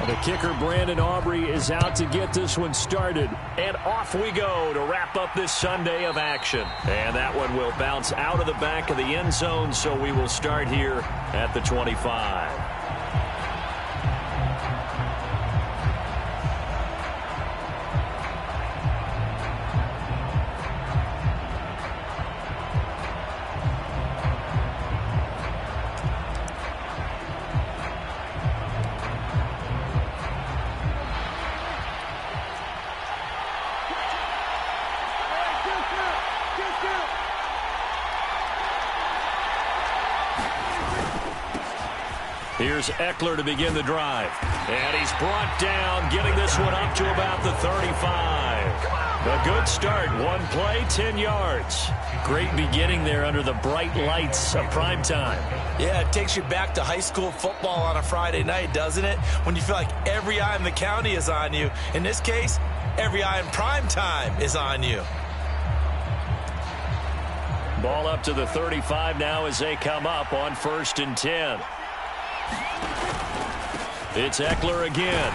The kicker, Brandon Aubrey, is out to get this one started. And off we go to wrap up this Sunday of action. And that one will bounce out of the back of the end zone, so we will start here at the 25. Here's Eckler to begin the drive. And he's brought down, getting this one up to about the 35. A good start. One play, 10 yards. Great beginning there under the bright lights of primetime. Yeah, it takes you back to high school football on a Friday night, doesn't it? When you feel like every eye in the county is on you. In this case, every eye in primetime is on you. Ball up to the 35 now as they come up on 1st and 10. It's Eckler again.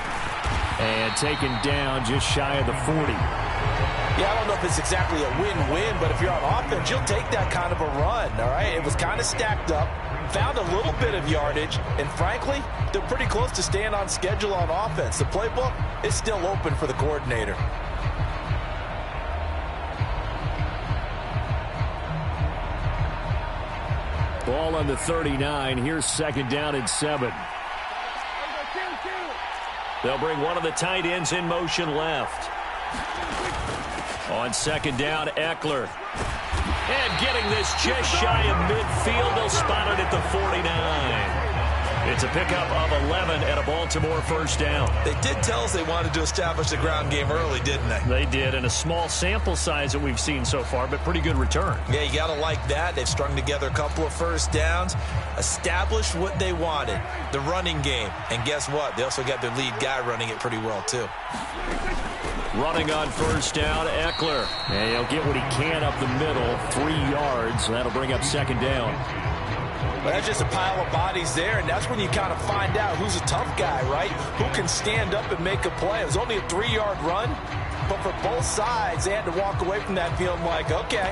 And taken down just shy of the 40. Yeah, I don't know if it's exactly a win-win, but if you're on offense, you'll take that kind of a run, all right? It was kind of stacked up, found a little bit of yardage, and frankly, they're pretty close to staying on schedule on offense. The playbook is still open for the coordinator. Ball on the 39. Here's 2nd down and 7. They'll bring one of the tight ends in motion left. On 2nd down, Eckler. And getting this just shy of midfield. They'll spot it at the 49. It's a pickup of 11 and a Baltimore 1st down. They did tell us they wanted to establish the ground game early, didn't they? They did, and a small sample size that we've seen so far, but pretty good return. Yeah, you got to like that. They've strung together a couple of 1st downs, established what they wanted, the running game. And guess what? They also got their lead guy running it pretty well, too. Running on 1st down, Eckler. And he'll get what he can up the middle, 3 yards. That'll bring up 2nd down. Well, that's just a pile of bodies there, and that's when you kind of find out who's a tough guy, right? Who can stand up and make a play. It was only a 3-yard run, but for both sides, they had to walk away from that feeling like, okay,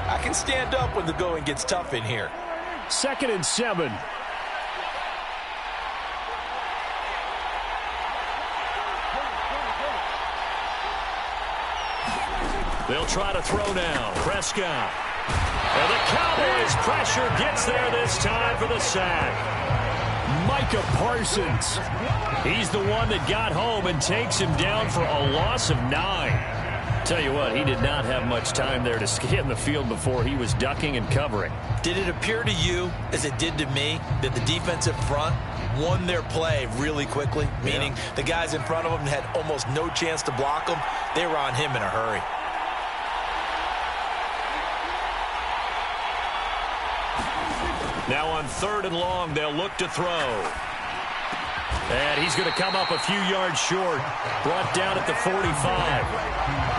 I can stand up when the going gets tough in here. 2nd and 7. They'll try to throw now. Prescott. And the Cowboys pressure gets there this time for the sack. Micah Parsons. He's the one that got home and takes him down for a loss of 9. Tell you what, he did not have much time there to scan the field before he was ducking and covering. Did it appear to you, as it did to me, that the defensive front won their play really quickly? Meaning the guys in front of them had almost no chance to block them. They were on him in a hurry. Now on 3rd and long, they'll look to throw. And he's going to come up a few yards short. Brought down at the 45.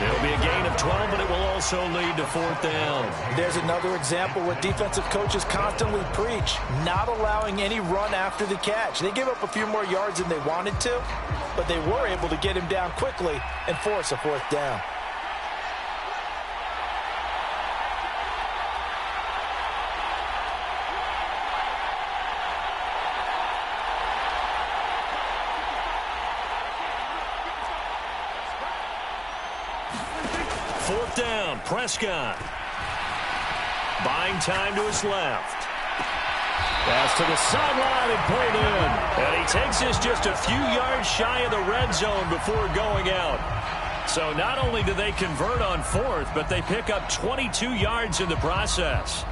It'll be a gain of 12, but it will also lead to 4th down. There's another example what defensive coaches constantly preach, not allowing any run after the catch. They gave up a few more yards than they wanted to, but they were able to get him down quickly and force a 4th down. Down, Prescott. Buying time to his left. Pass to the sideline and pulled in. And he takes this just a few yards shy of the red zone before going out. So not only do they convert on 4th, but they pick up 22 yards in the process.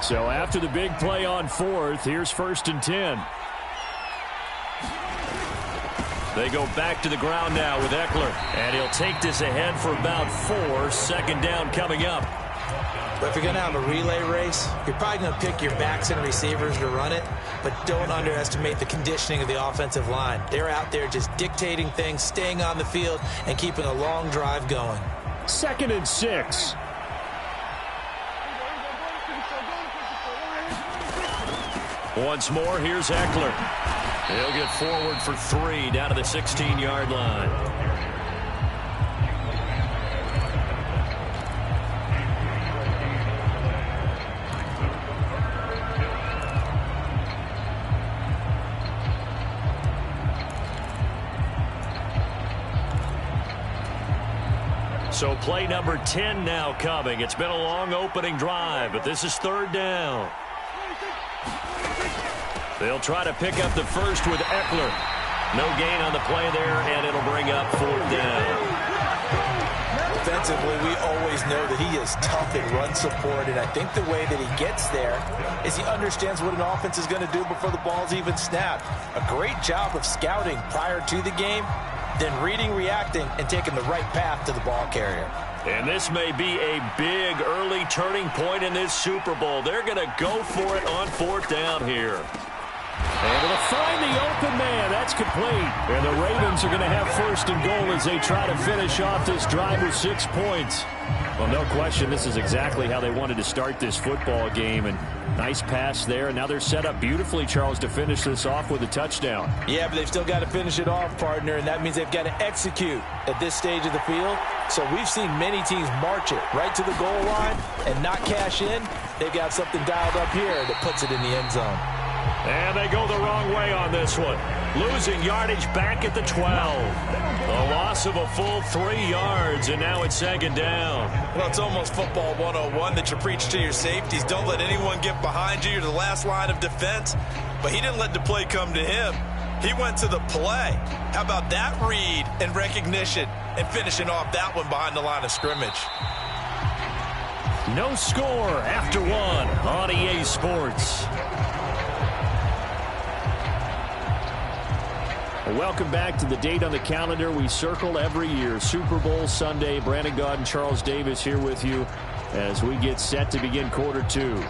So after the big play on 4th, here's 1st and 10. They go back to the ground now with Eckler. And he'll take this ahead for about 4. 2nd down coming up. But if you're going to have a relay race, you're probably going to pick your backs and receivers to run it. But don't underestimate the conditioning of the offensive line. They're out there just dictating things, staying on the field, and keeping a long drive going. 2nd and 6. Once more, here's Eckler. He'll get forward for 3 down to the 16-yard line. So play number 10 now coming. It's been a long opening drive, but this is 3rd down. They'll try to pick up the first with Eckler. No gain on the play there, and it'll bring up 4th down. Defensively, we always know that he is tough in run support, and I think the way that he gets there is he understands what an offense is going to do before the ball's even snapped. A great job of scouting prior to the game, then reading, reacting, and taking the right path to the ball carrier. And this may be a big early turning point in this Super Bowl. They're going to go for it on 4th down here. Able to find the open man. That's complete. And the Ravens are going to have 1st and goal as they try to finish off this drive with 6 points. Well, no question, this is exactly how they wanted to start this football game. And nice pass there. And now they're set up beautifully, Charles, to finish this off with a touchdown. Yeah, but they've still got to finish it off, partner, and that means they've got to execute at this stage of the field. So we've seen many teams march it right to the goal line and not cash in. They've got something dialed up here that puts it in the end zone. And they go the wrong way on this one. Losing yardage back at the 12. A loss of a full 3 yards, and now it's 2nd down. Well, it's almost football 101 that you preach to your safeties. Don't let anyone get behind you. You're the last line of defense. But he didn't let the play come to him. He went to the play. How about that read and recognition and finishing off that one behind the line of scrimmage? No score after 1 on EA Sports. Welcome back to the date on the calendar we circle every year. Super Bowl Sunday. Brandon Gaud and Charles Davis here with you as we get set to begin quarter 2.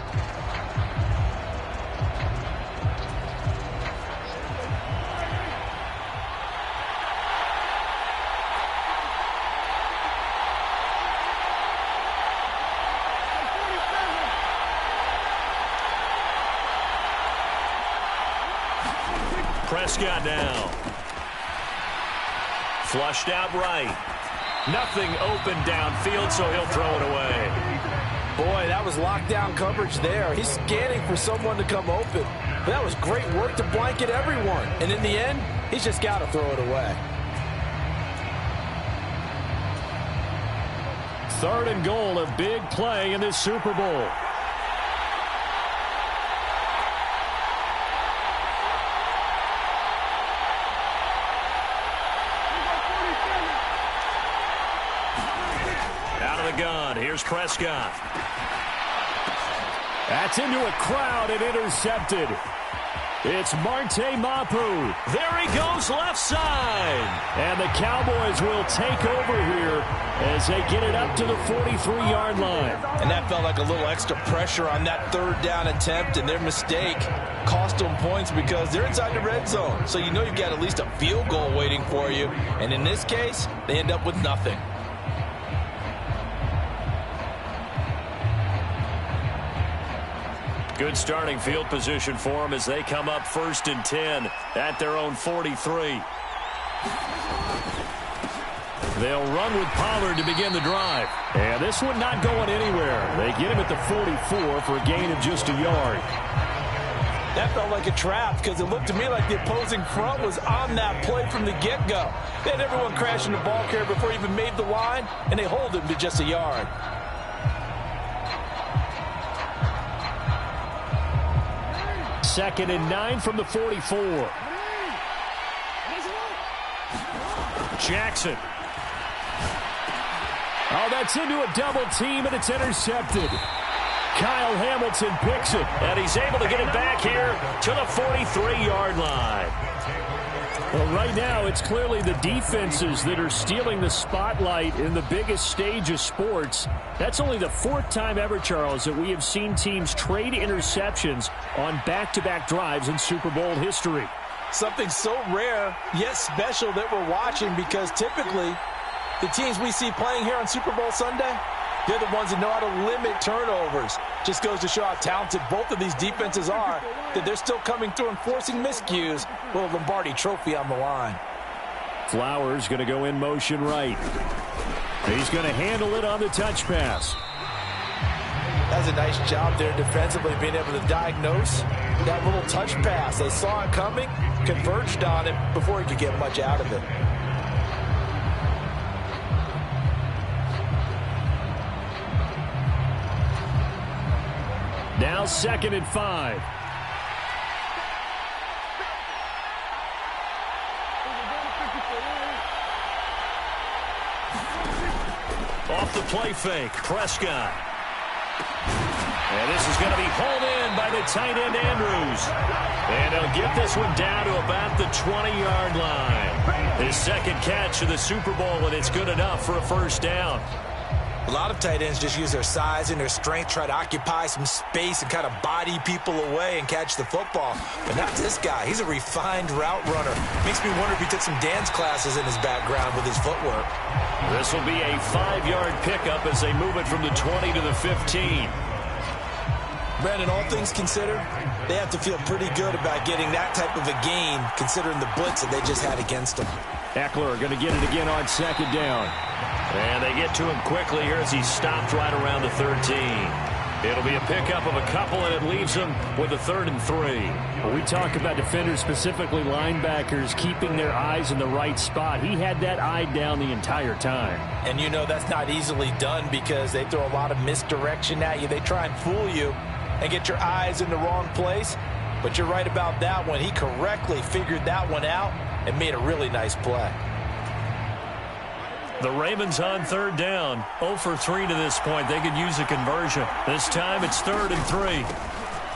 Prescott now. Flushed out right. Nothing open downfield, so he'll throw it away. Boy, that was lockdown coverage there. He's scanning for someone to come open. But that was great work to blanket everyone. And in the end, he's just got to throw it away. 3rd and goal, a big play in this Super Bowl. Gun. Here's Prescott. That's into a crowd and intercepted. It's Marte Mapu. There he goes left side. And the Cowboys will take over here as they get it up to the 43-yard line. And that felt like a little extra pressure on that 3rd down attempt, and their mistake cost them points because they're inside the red zone. So you know you've got at least a field goal waiting for you. And in this case, they end up with nothing. Good starting field position for them as they come up 1st and 10 at their own 43. They'll run with Pollard to begin the drive. And this one not going anywhere. They get him at the 44 for a gain of just a yard. That felt like a trap because it looked to me like the opposing front was on that play from the get-go. They had everyone crashing the ball carrier before he even made the line, and they hold him to just a yard. 2nd and 9 from the 44. Jackson. Oh, that's into a double team, and it's intercepted. Kyle Hamilton picks it. And he's able to get it back here to the 43-yard line. Well, right now, it's clearly the defenses that are stealing the spotlight in the biggest stage of sports. That's only the 4th time ever, Charles, that we have seen teams trade interceptions on back-to-back drives in Super Bowl history. Something so rare, yet special that we're watching because typically the teams we see playing here on Super Bowl Sunday, They're the ones that know how to limit turnovers. Just goes to show how talented both of these defenses are, that they're still coming through and forcing miscues with a Lombardi trophy on the line. Flowers going to go in motion right. He's going to handle it on the touch pass. That's a nice job there defensively, being able to diagnose that little touch pass. They saw it coming, converged on it before he could get much out of it. Now 2nd and 5. Off the play fake, Prescott. And this is going to be hauled in by the tight end, Andrews. And he'll get this one down to about the 20-yard line. His second catch of the Super Bowl, and it's good enough for a first down. A lot of tight ends just use their size and their strength, try to occupy some space and kind of body people away and catch the football. But not this guy. He's a refined route runner. Makes me wonder if he took some dance classes in his background with his footwork. This will be a 5-yard pickup as they move it from the 20 to the 15. Brandon, all things considered, they have to feel pretty good about getting that type of a gain, considering the blitz that they just had against them. Eckler going to get it again on 2nd down. And they get to him quickly here as he's stopped right around the 13. It'll be a pickup of a couple, and it leaves them with a 3rd and 3. When we talk about defenders, specifically linebackers, keeping their eyes in the right spot, he had that eye down the entire time. And you know that's not easily done because they throw a lot of misdirection at you. They try and fool you and get your eyes in the wrong place. But you're right about that one. He correctly figured that one out and made a really nice play. The Ravens on 3rd down. 0 for 3 to this point. They could use a conversion. This time it's 3rd and 3.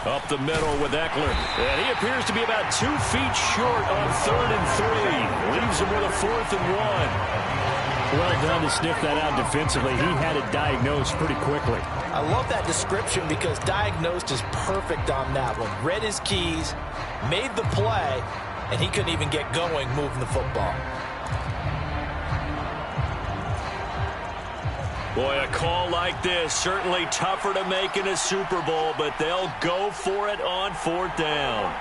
Up the middle with Eckler. And he appears to be about 2 feet short on 3rd and 3. Leaves him with a 4th and 1. Well done to sniff that out defensively. He had it diagnosed pretty quickly. I love that description because diagnosed is perfect on that one. Read his keys, made the play, and he couldn't even get going moving the football. Boy, a call like this, certainly tougher to make in a Super Bowl, but they'll go for it on 4th down.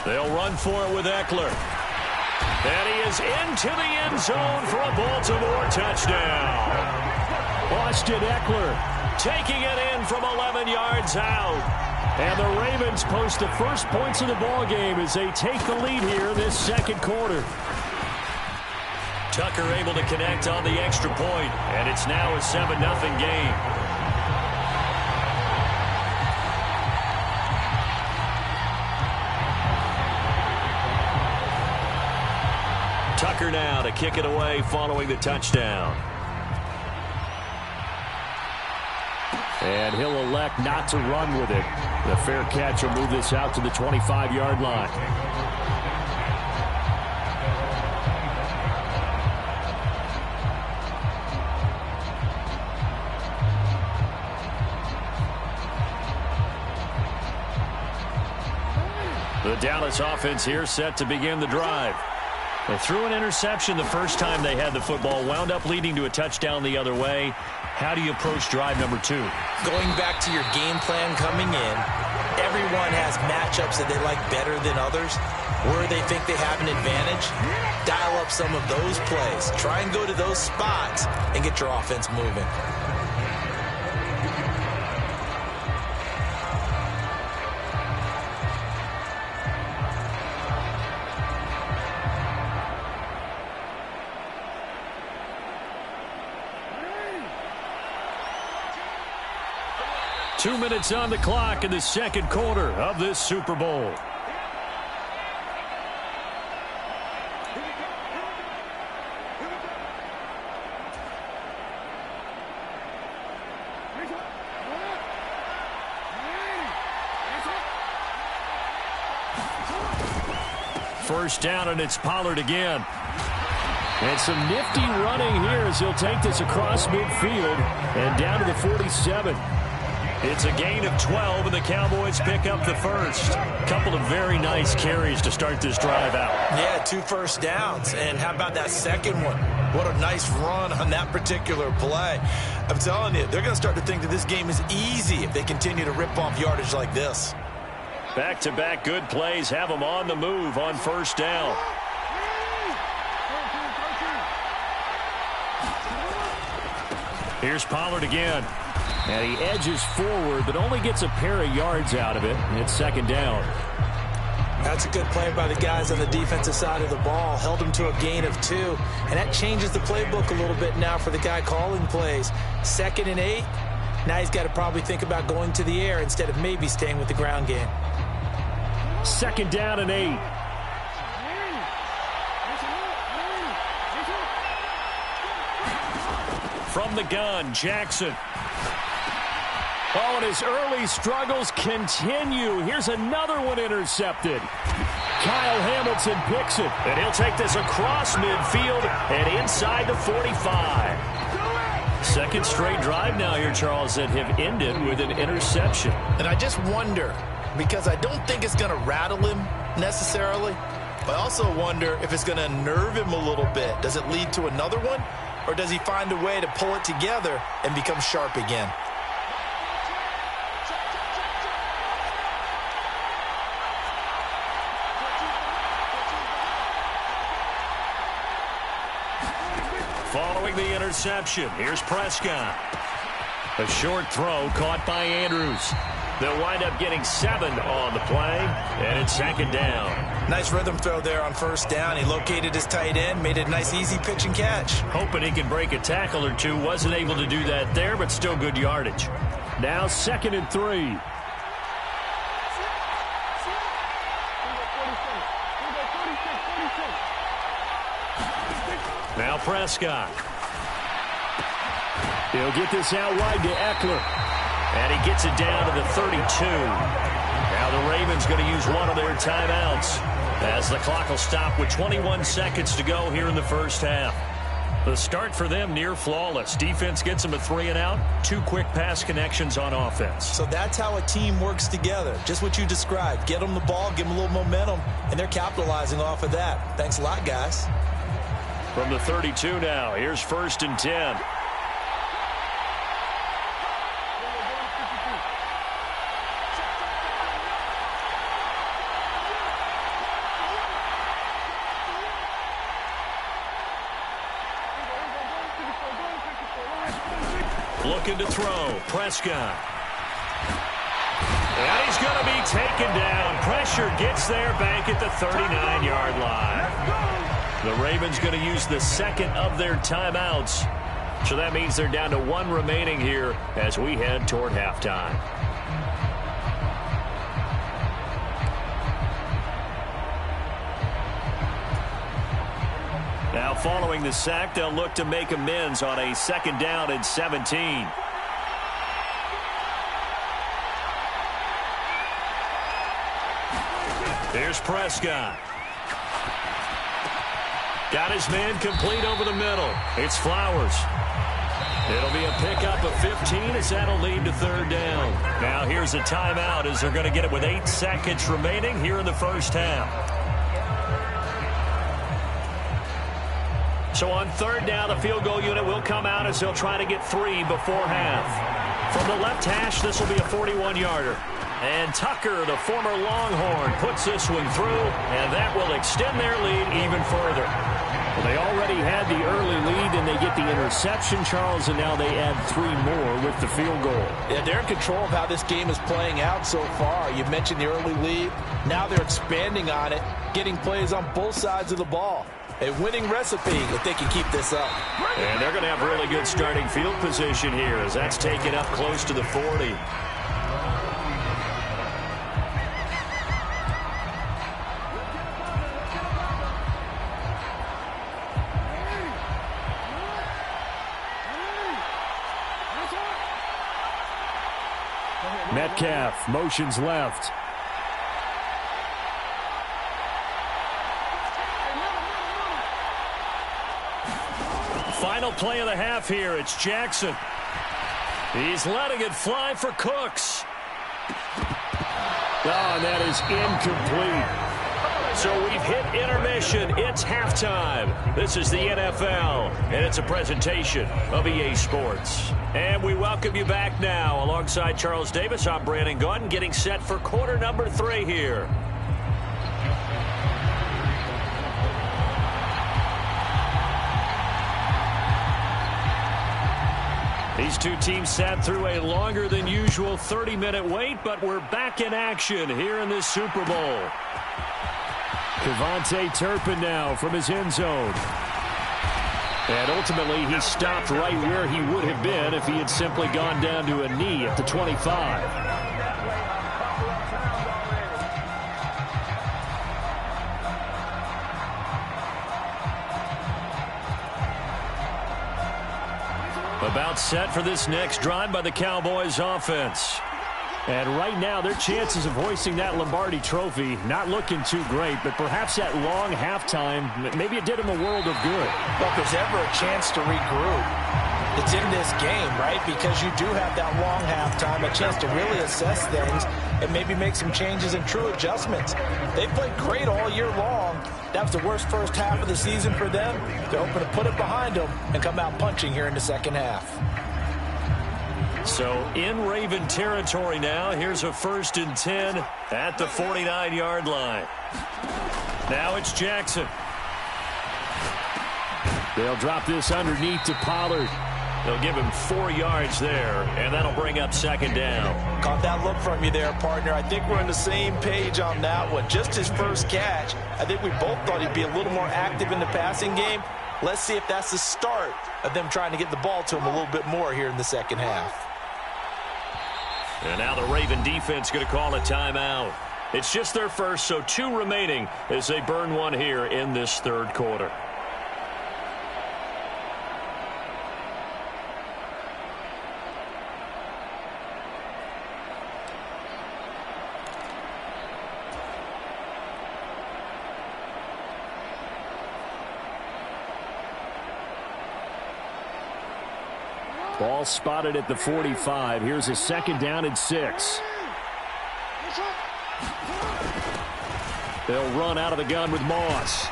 They'll run for it with Eckler. And he is into the end zone for a Baltimore touchdown. Austin Eckler taking it in from 11 yards out. And the Ravens post the first points of the ball game as they take the lead here in this 2nd quarter. Tucker able to connect on the extra point, and it's now a 7-0 game. Tucker now to kick it away following the touchdown. And he'll elect not to run with it. The fair catch will move this out to the 25-yard line. The Dallas offense here set to begin the drive. They threw an interception the first time they had the football, wound up leading to a touchdown the other way. How do you approach drive number 2? Going back to your game plan coming in, everyone has matchups that they like better than others. Where they think they have an advantage, dial up some of those plays. Try and go to those spots and get your offense moving. Two minutes on the clock in the 2nd quarter of this Super Bowl. First down, and it's Pollard again. And some nifty running here as he'll take this across midfield and down to the 47. It's a gain of 12, and the Cowboys pick up the first. Couple of very nice carries to start this drive out. Yeah, 2 first downs. And how about that second one? What a nice run on that particular play. I'm telling you, they're going to start to think that this game is easy if they continue to rip off yardage like this. Back-to-back good plays have them on the move on first down. Here's Pollard again. And he edges forward, but only gets a pair of yards out of it. And it's second down. That's a good play by the guys on the defensive side of the ball. Held him to a gain of 2. And that changes the playbook a little bit now for the guy calling plays. 2nd and 8. Now he's got to probably think about going to the air instead of maybe staying with the ground game. 2nd down and 8. From the gun, Jackson. Oh, and his early struggles continue. Here's another one intercepted. Kyle Hamilton picks it, and he'll take this across midfield and inside the 45. Second straight drive now here, Charles, that have ended with an interception. And I just wonder, because I don't think it's going to rattle him necessarily, but I also wonder if it's going to unnerve him a little bit. Does it lead to another one, or does he find a way to pull it together and become sharp again? Following the interception, here's Prescott. A short throw caught by Andrews. They'll wind up getting 7 on the play, and it's second down. Nice rhythm throw there on first down. He located his tight end, made it a nice, easy pitch and catch. Hoping he can break a tackle or two. Wasn't able to do that there, but still good yardage. Now 2nd and 3. Now Prescott. He'll get this out wide to Eckler. And he gets it down to the 32. Now the Ravens going to use one of their timeouts as the clock will stop with 21 seconds to go here in the first half. The start for them near flawless. Defense gets them a 3 and out. 2 quick pass connections on offense. So that's how a team works together. Just what you described. Get them the ball, give them a little momentum, and they're capitalizing off of that. Thanks a lot, guys. From the 32 now, here's 1st and 10. Looking to throw, Prescott. And he's going to be taken down. Pressure gets there back at the 39-yard line. The Ravens going to use the 2nd of their timeouts. So that means they're down to 1 remaining here as we head toward halftime. Now following the sack, they'll look to make amends on a 2nd down and 17. Here's Prescott. Got his man complete over the middle. It's Flowers. It'll be a pickup of 15 as that'll lead to 3rd down. Now here's a timeout as they're going to get it with 8 seconds remaining here in the first half. So on 3rd down, the field goal unit will come out as they'll try to get 3 before half. From the left hash, this will be a 41-yarder. And Tucker, the former Longhorn, puts this one through, and that will extend their lead even further. Well, they already had the early lead, and they get the interception, Charles, and now they add 3 more with the field goal. Yeah, they're in control of how this game is playing out so far. You mentioned the early lead. Now they're expanding on it, getting plays on both sides of the ball. A winning recipe if they can keep this up. And they're going to have really good starting field position here as that's taken up close to the 40. Metcalf motions left. Final play of the half here. It's Jackson. He's letting it fly for Cooks. Oh, and that is incomplete. So we've hit intermission. It's halftime. This is the NFL, and it's a presentation of EA Sports. And we welcome you back now. Alongside Charles Davis, I'm Brandon Gaudin, getting set for quarter number 3 here. These two teams sat through a longer than usual 30-minute wait, but we're back in action here in this Super Bowl. Devontae Turpin now from his end zone. And ultimately, he stopped right where he would have been if he had simply gone down to a knee at the 25. About set for this next drive by the Cowboys offense. And right now, their chances of hoisting that Lombardi trophy not looking too great, but perhaps that long halftime, maybe it did them a world of good. Well, if there's ever a chance to regroup, it's in this game, right? Because you do have that long halftime, a chance to really assess things and maybe make some changes and true adjustments. They played great all year long. That was the worst first half of the season for them. They're hoping to put it behind them and come out punching here in the second half. So in Raven territory now, here's a 1st and 10 at the 49-yard line. Now it's Jackson. They'll drop this underneath to Pollard. They'll give him 4 yards there, and that'll bring up 2nd down. Caught that look from you there, partner. I think we're on the same page on that one. Just his first catch. I think we both thought he'd be a little more active in the passing game. Let's see if that's the start of them trying to get the ball to him a little bit more here in the second half. And now the Raven defense going to call a timeout. It's just their first, so 2 remaining as they burn one here in this 3rd quarter. Ball spotted at the 45. Here's a 2nd down and 6. They'll run out of the gun with Moss.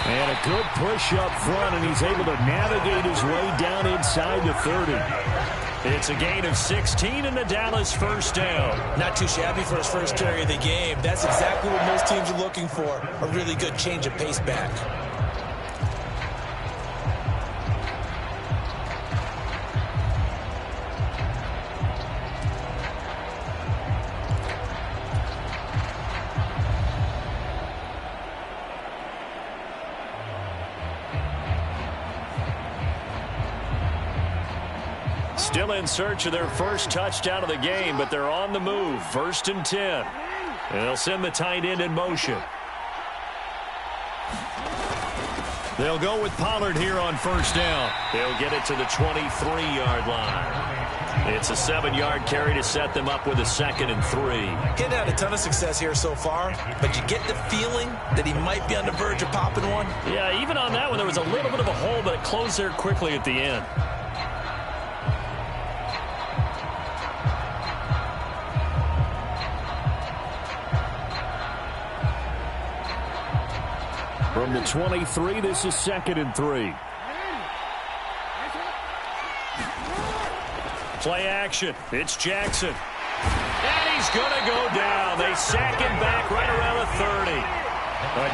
And a good push up front, and he's able to navigate his way down inside the 30. It's a gain of 16 and the Dallas 1st down. Not too shabby for his first carry of the game. That's exactly what most teams are looking for. A really good change of pace back. Still in search of their first touchdown of the game, but they're on the move. 1st and 10. And they'll send the tight end in motion. They'll go with Pollard here on 1st down. They'll get it to the 23-yard line. It's a 7-yard carry to set them up with a 2nd and 3. Getting had a ton of success here so far, but you get the feeling that he might be on the verge of popping one. Yeah, even on that one, there was a little bit of a hole, but it closed there quickly at the end. From the 23, this is 2nd and 3. Play action. It's Jackson. And he's going to go down. They sack him back right around the 30.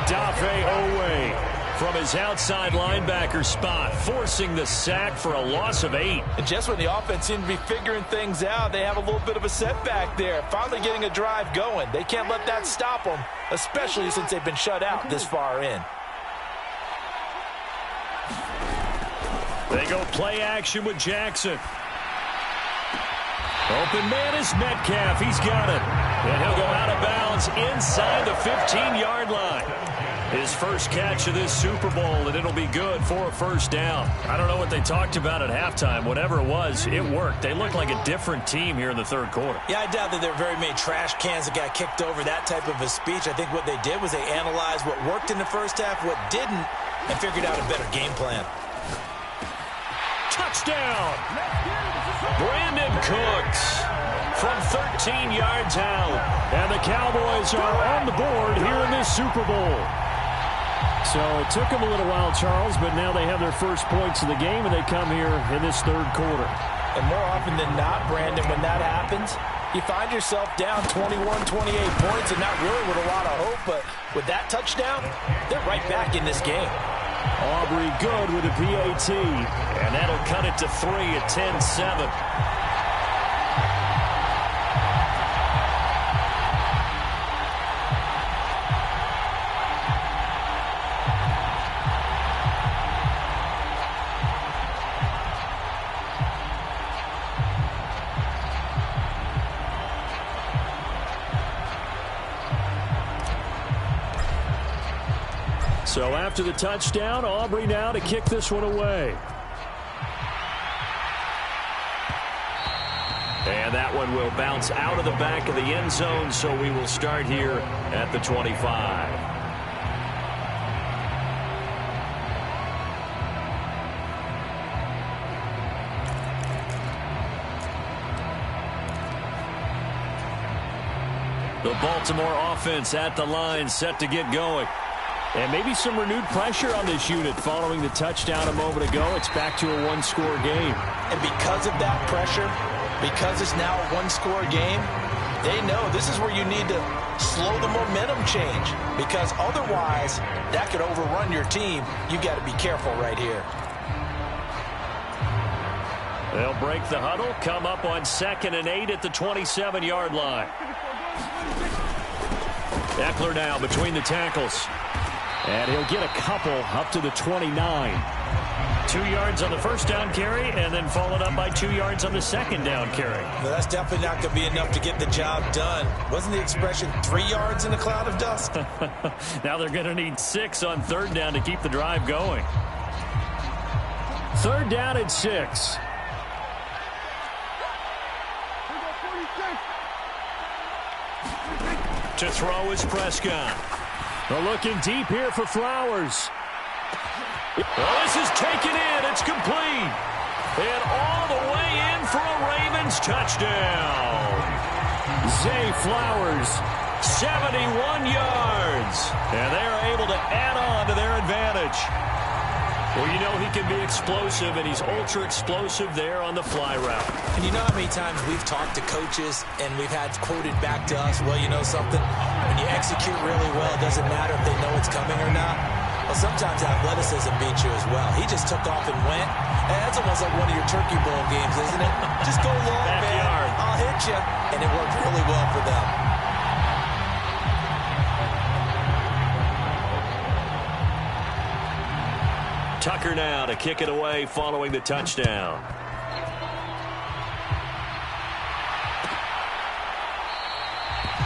Adafe Owe from his outside linebacker spot, forcing the sack for a loss of 8. And just when the offense seemed to be figuring things out, they have a little bit of a setback there. Finally getting a drive going. They can't let that stop them, especially since they've been shut out this far in. They go play action with Jackson. Open man is Metcalf. He's got it. And he'll go out of bounds inside the 15-yard line. His first catch of this Super Bowl, and it'll be good for a 1st down. I don't know what they talked about at halftime. Whatever it was, it worked. They look like a different team here in the 3rd quarter. Yeah, I doubt that there are very many trash cans that got kicked over, that type of a speech. I think what they did was they analyzed what worked in the first half, what didn't, and figured out a better game plan. Touchdown! Brandon Cooks from 13 yards out. And the Cowboys are on the board here in this Super Bowl. So it took them a little while, Charles, but now they have their first points of the game, and they come here in this third quarter. And more often than not, Brandon, when that happens, you find yourself down 21, 28 points, and not really with a lot of hope, but with that touchdown, they're right back in this game. Aubrey good with a PAT. And that'll cut it to 3 at 10-7. So after the touchdown, Aubrey now to kick this one away. And that one will bounce out of the back of the end zone, so we will start here at the 25. The Baltimore offense at the line, set to get going. And maybe some renewed pressure on this unit following the touchdown a moment ago. It's back to a one-score game. And because of that pressure, because it's now a one-score game, they know this is where you need to slow the momentum change, because otherwise that could overrun your team. You got to be careful right here. They'll break the huddle, come up on 2nd and 8 at the 27-yard line. Eckler now between the tackles. And he'll get a couple up to the 29. 2 yards on the first down carry, and then followed up by 2 yards on the second down carry. Well, that's definitely not going to be enough to get the job done. Wasn't the expression 3 yards in a cloud of dust? Now they're going to need 6 on 3rd down to keep the drive going. 3rd down and 6. To throw is Prescott. They're looking deep here for Flowers. Well, this is taken in. It's complete. And all the way in for a Ravens touchdown. Zay Flowers. 71 yards. And they are able to add on to their advantage. Well, you know he can be explosive, and he's ultra-explosive there on the fly route. And you know how many times we've talked to coaches and we've had quoted back to us, well, you know something? When you execute really well, it doesn't matter if they know it's coming or not. Well, sometimes athleticism beats you as well. He just took off and went. And that's almost like one of your Turkey Bowl games, isn't it? Just go long, man. I'll hit you. And it worked really well for them. Tucker now to kick it away following the touchdown.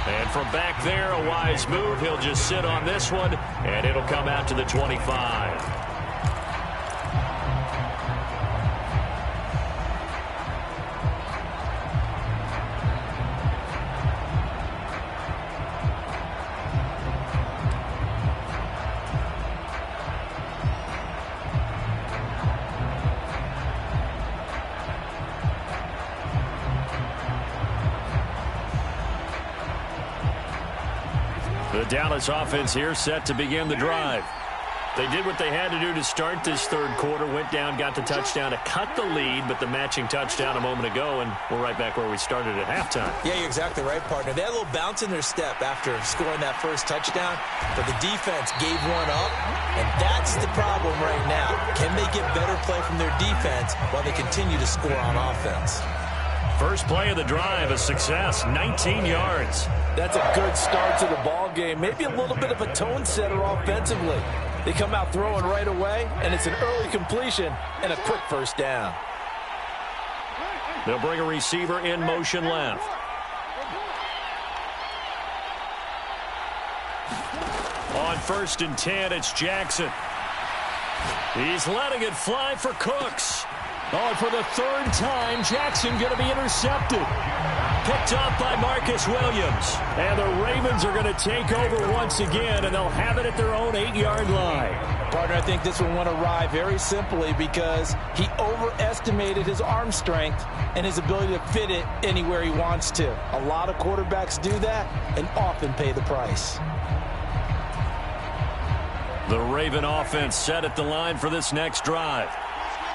And from back there, a wise move. He'll just sit on this one, and it'll come out to the 25. The Dallas offense here set to begin the drive. They did what they had to do to start this third quarter, went down, got the touchdown to cut the lead, but the matching touchdown a moment ago, and we're right back where we started at halftime. Yeah, you're exactly right, partner. They had a little bounce in their step after scoring that first touchdown, but the defense gave one up, and that's the problem right now. Can they get better play from their defense while they continue to score on offense? First play of the drive, a success, 19 yards. That's a good start to the ball game. Maybe a little bit of a tone setter offensively. They come out throwing right away, and it's an early completion and a quick first down. They'll bring a receiver in motion left. On 1st and 10, it's Jackson. He's letting it fly for Cooks. Oh, and for the third time, Jackson going to be intercepted. Picked off by Marcus Williams. And the Ravens are going to take over once again, and they'll have it at their own 8-yard line. Partner, I think this one went awry very simply because he overestimated his arm strength and his ability to fit it anywhere he wants to. A lot of quarterbacks do that and often pay the price. The Raven offense set at the line for this next drive.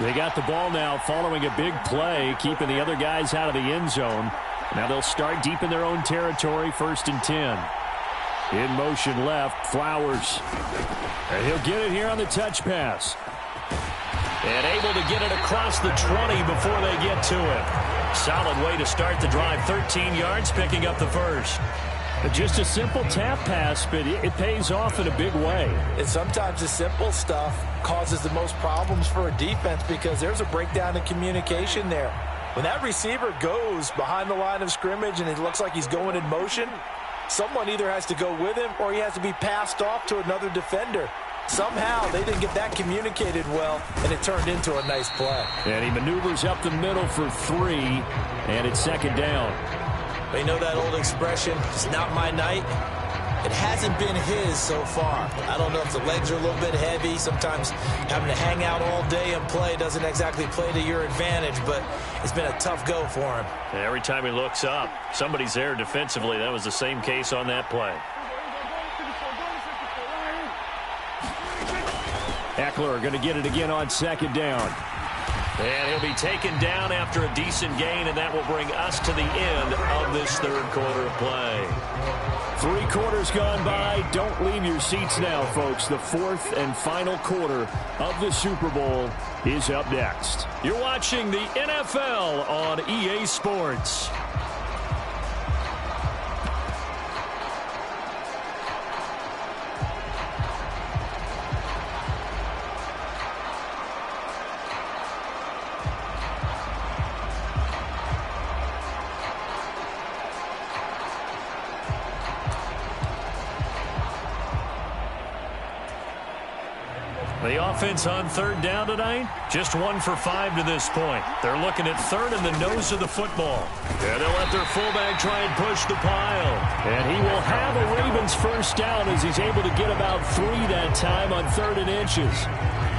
They got the ball now following a big play, keeping the other guys out of the end zone. Now they'll start deep in their own territory, 1st and 10. In motion left, Flowers. And he'll get it here on the touch pass. And able to get it across the 20 before they get to him. Solid way to start the drive, 13 yards, picking up the first. Just a simple tap pass, but it pays off in a big way. And sometimes the simple stuff causes the most problems for a defense because there's a breakdown in communication there. When that receiver goes behind the line of scrimmage and it looks like he's going in motion, someone either has to go with him or he has to be passed off to another defender. Somehow they didn't get that communicated well, and it turned into a nice play. And he maneuvers up the middle for 3, and it's 2nd down. You know that old expression, it's not my night? It hasn't been his so far. I don't know if the legs are a little bit heavy. Sometimes having to hang out all day and play doesn't exactly play to your advantage, but it's been a tough go for him. And every time he looks up, somebody's there defensively. That was the same case on that play. Eckler going to get it again on 2nd down. And he'll be taken down after a decent gain, and that will bring us to the end of this 3rd quarter of play. 3 quarters gone by. Don't leave your seats now, folks. The 4th and final quarter of the Super Bowl is up next. You're watching the NFL on EA Sports. The offense on 3rd down tonight, just 1 for 5 to this point. They're looking at 3rd in the nose of the football. And they'll let their fullback try and push the pile. And he will have a Ravens 1st down as he's able to get about 3 that time on 3rd and inches.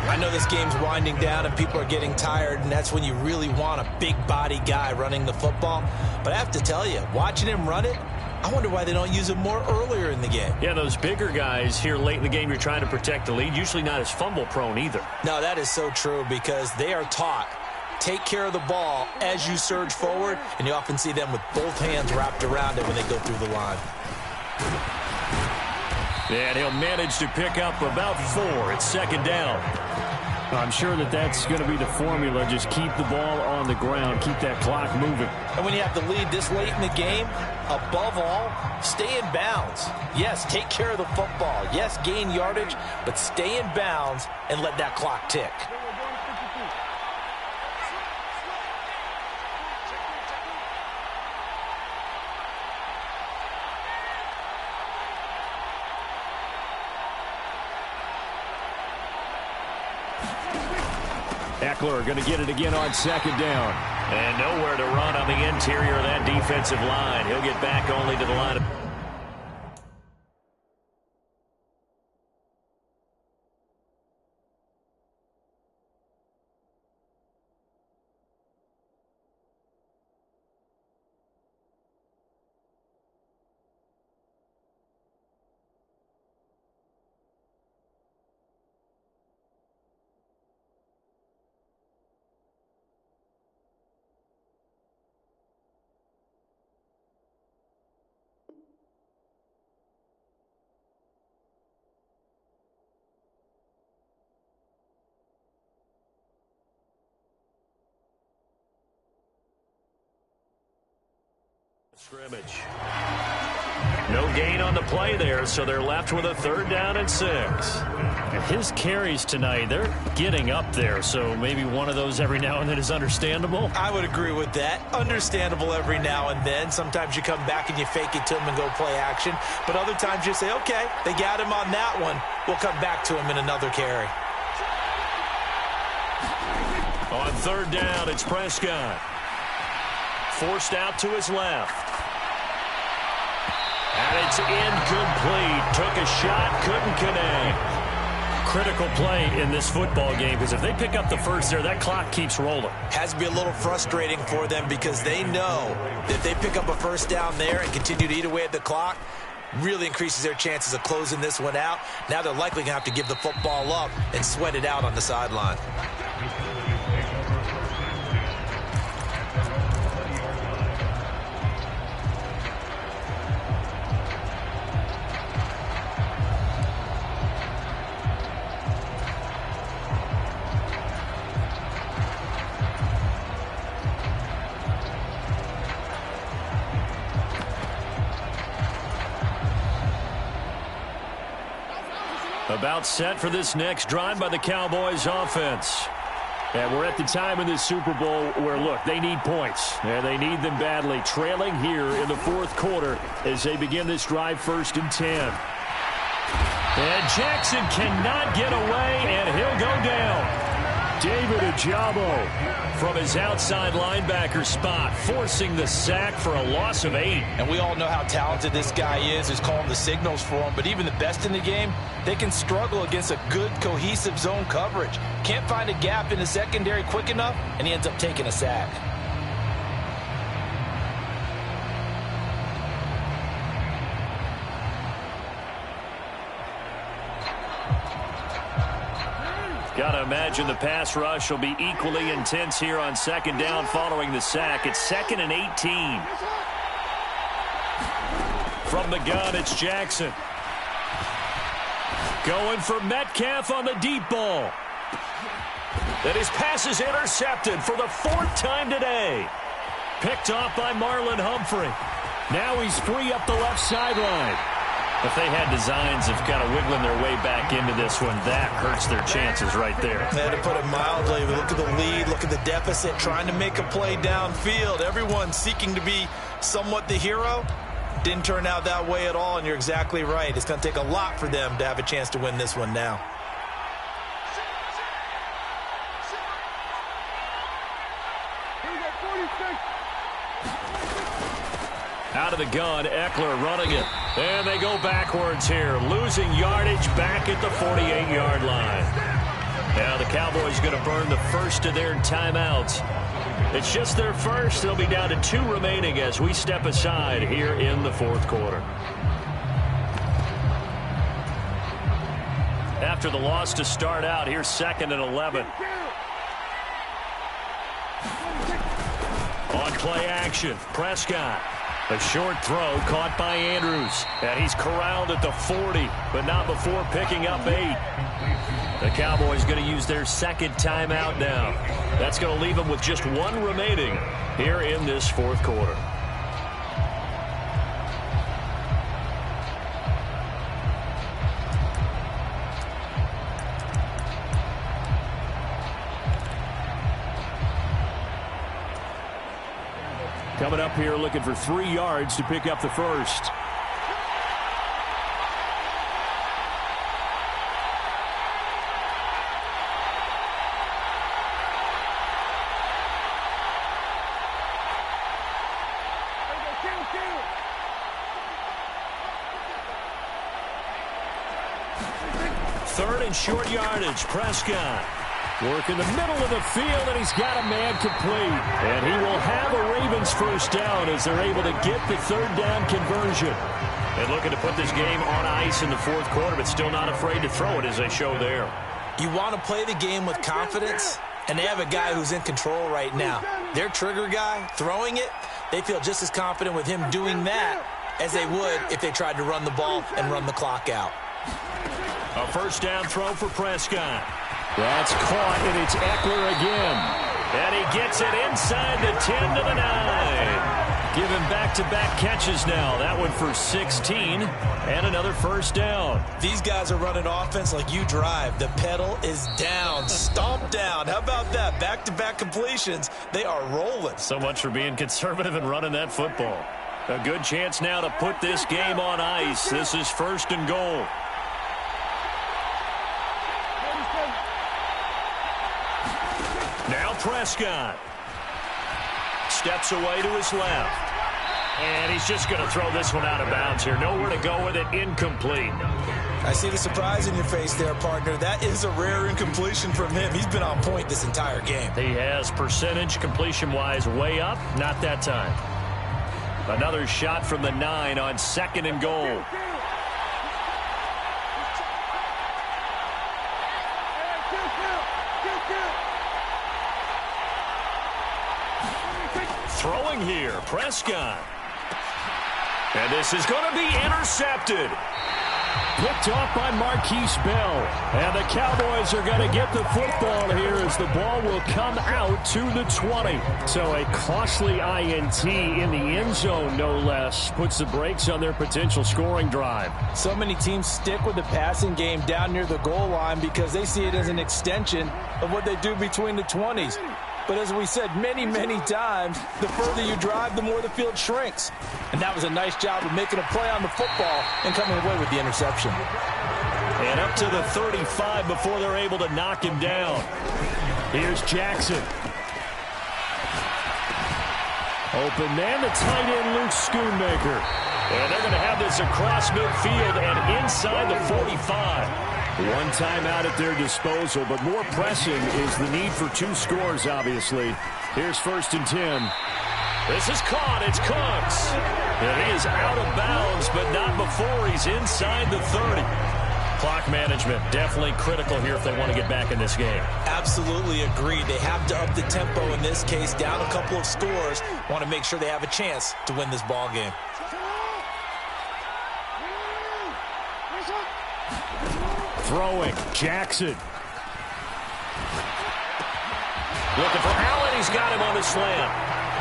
I know this game's winding down and people are getting tired, and that's when you really want a big body guy running the football. But I have to tell you, watching him run it, I wonder why they don't use him more earlier in the game. Yeah, those bigger guys here late in the game, you're trying to protect the lead, usually not as fumble prone either. No, that is so true because they are taught, take care of the ball as you surge forward, and you often see them with both hands wrapped around it when they go through the line. And he'll manage to pick up about 4. It's 2nd down. I'm sure that's going to be the formula. Just keep the ball on the ground. Keep that clock moving. And when you have the lead this late in the game, above all, stay in bounds. Yes, take care of the football. Yes, gain yardage, but stay in bounds and let that clock tick. Eckler going to get it again on 2nd down. And nowhere to run on the interior of that defensive line. He'll get back only to the line of... scrimmage. No gain on the play there, so they're left with a 3rd down and 6. His carries tonight, they're getting up there, so maybe one of those every now and then is understandable. I would agree with that. Understandable every now and then. Sometimes you come back and you fake it to him and go play action, but other times you say, okay, they got him on that one. We'll come back to him in another carry. On third down, it's Prescott. Forced out to his left. And it's incomplete. Took a shot, couldn't connect. Critical play in this football game, because if they pick up the first there, that clock keeps rolling. Has to be a little frustrating for them because they know that if they pick up a first down there and continue to eat away at the clock, really increases their chances of closing this one out. Now they're likely going to have to give the football up and sweat it out on the sideline. About set for this next drive by the Cowboys offense. And we're at the time in this Super Bowl where, look, they need points. And they need them badly. Trailing here in the fourth quarter as they begin this drive 1st and 10. And Jackson cannot get away, and he'll go down. David Ojabo from his outside linebacker spot, forcing the sack for a loss of 8. And we all know how talented this guy is, who's calling the signals for him. But even the best in the game, they can struggle against a good, cohesive zone coverage. Can't find a gap in the secondary quick enough, and he ends up taking a sack. Got to imagine the pass rush will be equally intense here on 2nd down following the sack. It's 2nd and 18. From the gun, it's Jackson. Going for Metcalf on the deep ball. And his pass is intercepted for the 4th time today. Picked off by Marlon Humphrey. Now he's free up the left sideline. If they had designs of kind of wiggling their way back into this one, that hurts their chances right there. They had to put it mildly. Look at the lead, look at the deficit, trying to make a play downfield. Everyone seeking to be somewhat the hero. Didn't turn out that way at all, and you're exactly right. It's going to take a lot for them to have a chance to win this one now. Out of the gun, Eckler running it. And they go backwards here, losing yardage back at the 48-yard line. Now the Cowboys going to burn the first of their timeouts. It's just their first. They'll be down to 2 remaining as we step aside here in the 4th quarter. After the loss to start out, here's 2nd and 11. On play action, Prescott. A short throw caught by Andrews. And he's corralled at the 40, but not before picking up 8. The Cowboys going to use their 2nd timeout now. That's going to leave them with just 1 remaining here in this 4th quarter. Coming up here looking for 3 yards to pick up the first. Third and short yardage, Prescott. Work in the middle of the field, and he's got a man complete. And he will have a Ravens first down as they're able to get the 3rd down conversion. And looking to put this game on ice in the 4th quarter, but still not afraid to throw it as they show there. You want to play the game with confidence, and they have a guy who's in control right now. Their trigger guy, throwing it, they feel just as confident with him doing that as they would if they tried to run the ball and run the clock out. A first down throw for Prescott. That's caught, and it's Eckler again. And he gets it inside the 10 to the 9. Give him back-to-back catches now. That one for 16 and another first down. These guys are running offense like you drive. The pedal is down, stomp down. How about that? Back-to-back completions. They are rolling. So much for being conservative and running that football. A good chance now to put this game on ice. This is 1st and goal. Prescott. Steps away to his left. And he's just going to throw this one out of bounds here. Nowhere to go with it. Incomplete. I see the surprise in your face there, partner. That is a rare incompletion from him. He's been on point this entire game. He has percentage completion-wise way up. Not that time. Another shot from the 9 on 2nd and goal. Throwing here, Prescott. And this is going to be intercepted. Picked off by Marquise Bell. And the Cowboys are going to get the football here as the ball will come out to the 20. So a costly INT in the end zone, no less, puts the brakes on their potential scoring drive. So many teams stick with the passing game down near the goal line because they see it as an extension of what they do between the 20s. But as we said many, many times, the further you drive, the more the field shrinks. And that was a nice job of making a play on the football and coming away with the interception. And up to the 35 before they're able to knock him down. Here's Jackson. Open man, the tight end, Luke Schoonmaker. And they're going to have this across midfield and inside the 45. One timeout at their disposal, but more pressing is the need for 2 scores, obviously. Here's 1st and 10. This is caught. It's Cooks. And he is out of bounds, but not before he's inside the 30. Clock management definitely critical here if they want to get back in this game. Absolutely agreed. They have to up the tempo in this case, down a couple of scores. Want to make sure they have a chance to win this ball game. Throwing, Jackson. Looking for Allen. He's got him on the slant.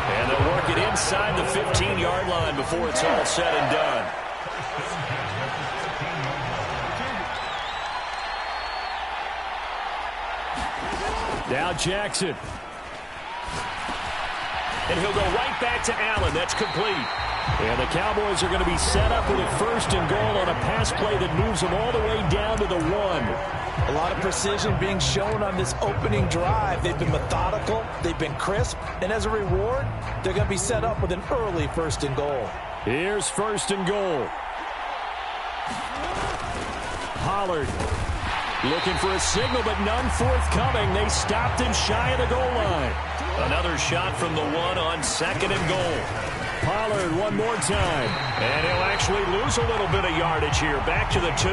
And they'll work it inside the 15-yard line before it's all said and done. Now Jackson. And he'll go right back to Allen. That's complete. And the Cowboys are going to be set up with a 1st and goal on a pass play that moves them all the way down to the 1. A lot of precision being shown on this opening drive. They've been methodical, they've been crisp, and as a reward, they're going to be set up with an early 1st and goal. Here's 1st and goal. Pollard looking for a signal, but none forthcoming. They stopped him shy of the goal line. Another shot from the 1 on 2nd and goal. Pollard one more time. And he'll actually lose a little bit of yardage here. Back to the 2.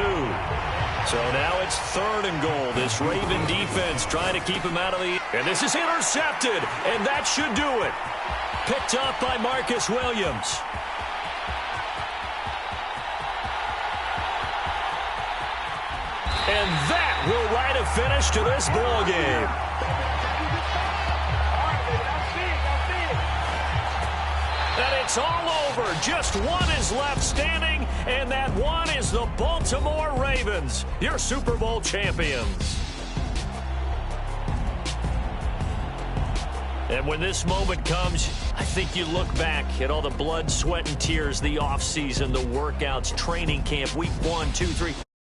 So now it's 3rd and goal. This Raven defense trying to keep him out of the... And this is intercepted. And that should do it. Picked off by Marcus Williams. And that will write a finish to this ball game. And it's all over. Just one is left standing, and that one is the Baltimore Ravens, your Super Bowl champions. And when this moment comes, I think you look back at all the blood, sweat, and tears, the offseason, the workouts, training camp, week 1, 2, 3.